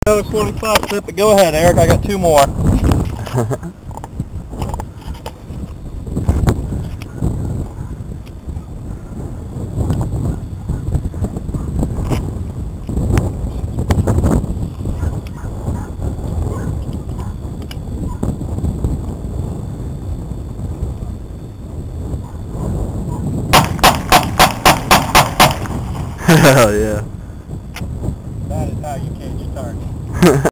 Another 45 clip, but go ahead, Eric. I got two more. Hell yeah. That is how you catch starch.